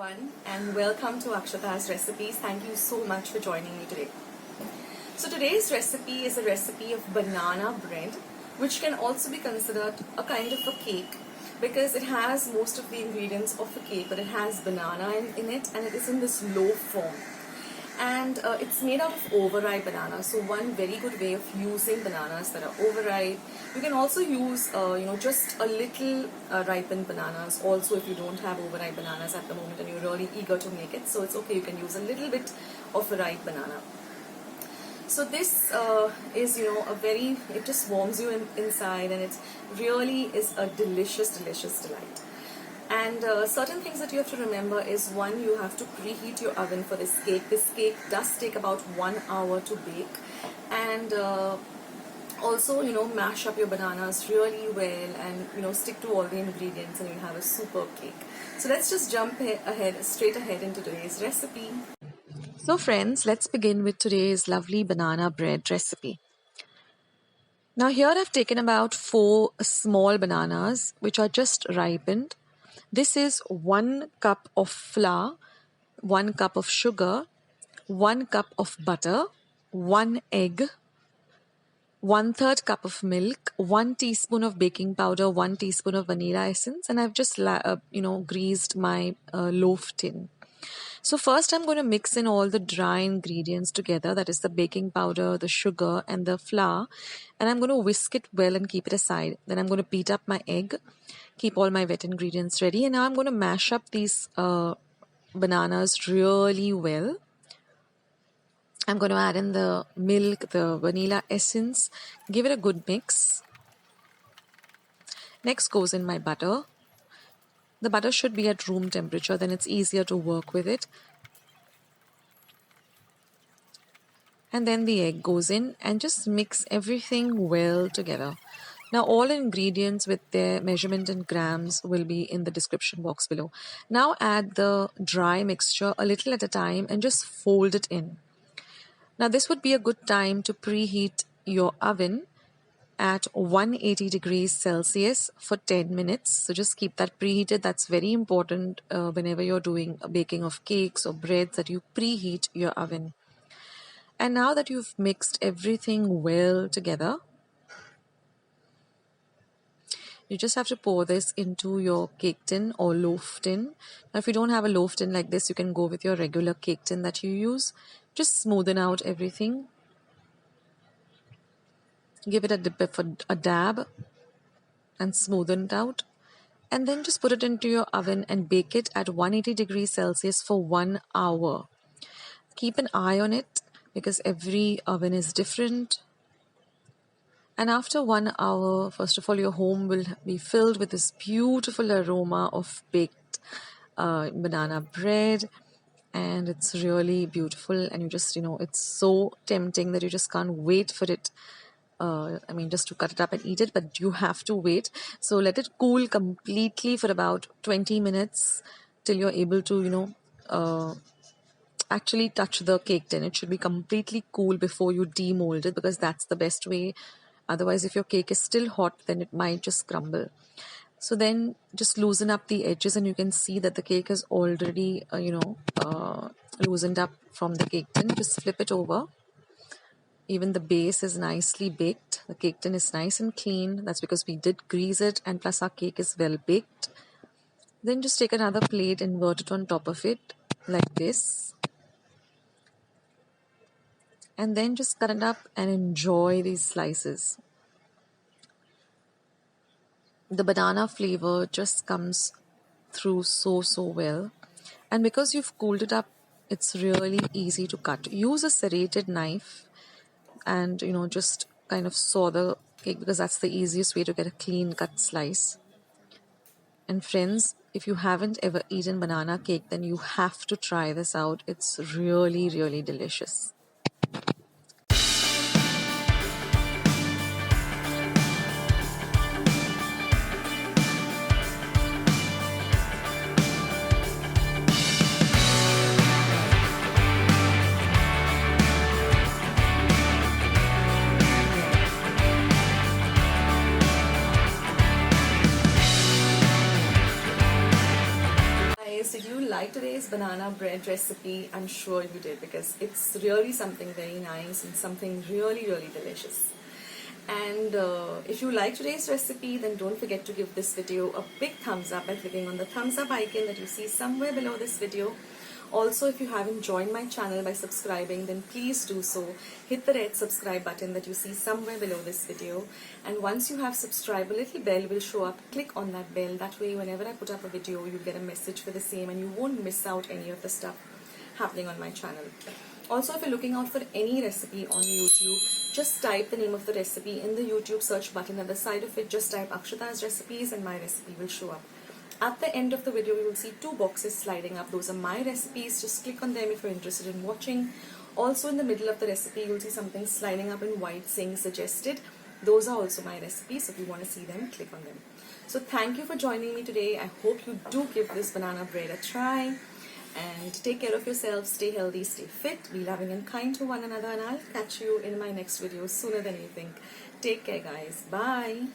everyone, and welcome to Akshata's Recipes. Thank you so much for joining me today. So today's recipe is a recipe of banana bread, which can also be considered a kind of a cake because it has most of the ingredients of a cake, but it has banana in it, and it is in this loaf form. And it's made out of overripe bananas. So one very good way of using bananas that are overripe. You can also use just a little ripened bananas also if you don't have overripe bananas at the moment and you're really eager to make it. So it's okay, you can use a little bit of a ripe banana. So this is it just warms you inside, and it really is a delicious delight. And certain things that you have to remember is, one, you have to preheat your oven for this cake. This cake does take about 1 hour to bake, and also mash up your bananas really well, and stick to all the ingredients, and you'll have a superb cake. So let's just jump straight ahead into today's recipe. So friends, let's begin with today's lovely banana bread recipe. Now here I've taken about 4 small bananas which are just ripened. This is 1 cup of flour, 1 cup of sugar, 1 cup of butter, 1 egg, 1/3 cup of milk, 1 teaspoon of baking powder, 1 teaspoon of vanilla essence, and I've just greased my loaf tin. So first I'm going to mix in all the dry ingredients together, that is the baking powder, the sugar and the flour, and I'm going to whisk it well and keep it aside. Then I'm going to beat up my egg, keep all my wet ingredients ready, and now I'm going to mash up these bananas really well. I'm going to add in the milk, the vanilla essence, give it a good mix. Next goes in my butter. The butter should be at room temperature, then it's easier to work with it. And then the egg goes in, and just mix everything well together. Now all ingredients with their measurement in grams will be in the description box below. Now add the dry mixture a little at a time and just fold it in. Now this would be a good time to preheat your oven at 180 degrees Celsius for 10 minutes. So just keep that preheated. That's very important whenever you're doing a baking of cakes or breads, that you preheat your oven. And now that you've mixed everything well together, you just have to pour this into your cake tin or loaf tin. Now if you don't have a loaf tin like this, you can go with your regular cake tin that you use. Just smoothen out everything. Give it a dab and smoothen it out. And then just put it into your oven and bake it at 180 degrees Celsius for 1 hour. Keep an eye on it because every oven is different. And after 1 hour, first of all, your home will be filled with this beautiful aroma of baked banana bread. And it's really beautiful, and you just, it's so tempting that you just can't wait for it. Just to cut it up and eat it, but you have to wait. So let it cool completely for about 20 minutes till you're able to, actually touch the cake tin. It should be completely cool before you demold it, because that's the best way. Otherwise, if your cake is still hot, then it might just crumble. So then just loosen up the edges, and you can see that the cake is already, loosened up from the cake tin. Just flip it over. Even the base is nicely baked. The cake tin is nice and clean. That's because we did grease it, and plus our cake is well baked. Then just take another plate, invert it on top of it like this. And then just cut it up and enjoy these slices. The banana flavor just comes through so well. And because you've cooled it up, it's really easy to cut. Use a serrated knife and just kind of saw the cake, because that's the easiest way to get a clean cut slice. And friends, if you haven't ever eaten banana cake, then you have to try this out. It's really delicious. guys, did you like today's banana bread recipe? I'm sure you did, because it's really something very nice and something really, really delicious. And if you like today's recipe, then don't forget to give this video a big thumbs up by clicking on the thumbs up icon that you see somewhere below this video. Also, if you haven't joined my channel by subscribing, then please do so. Hit the red subscribe button that you see somewhere below this video. And once you have subscribed, a little bell will show up. Click on that bell. That way, whenever I put up a video, you'll get a message for the same and you won't miss out any of the stuff happening on my channel. Also, if you're looking out for any recipe on YouTube, just type the name of the recipe in the YouTube search button. At the side of it, just type Akshata's recipes and my recipe will show up. At the end of the video, you will see two boxes sliding up. Those are my recipes. Just click on them if you're interested in watching. Also, in the middle of the recipe, you'll see something sliding up in white saying suggested. Those are also my recipes. If you want to see them, click on them. So thank you for joining me today. I hope you do give this banana bread a try. And take care of yourself, stay healthy, stay fit, be loving and kind to one another, and I'll catch you in my next video sooner than you think. Take care, guys. Bye.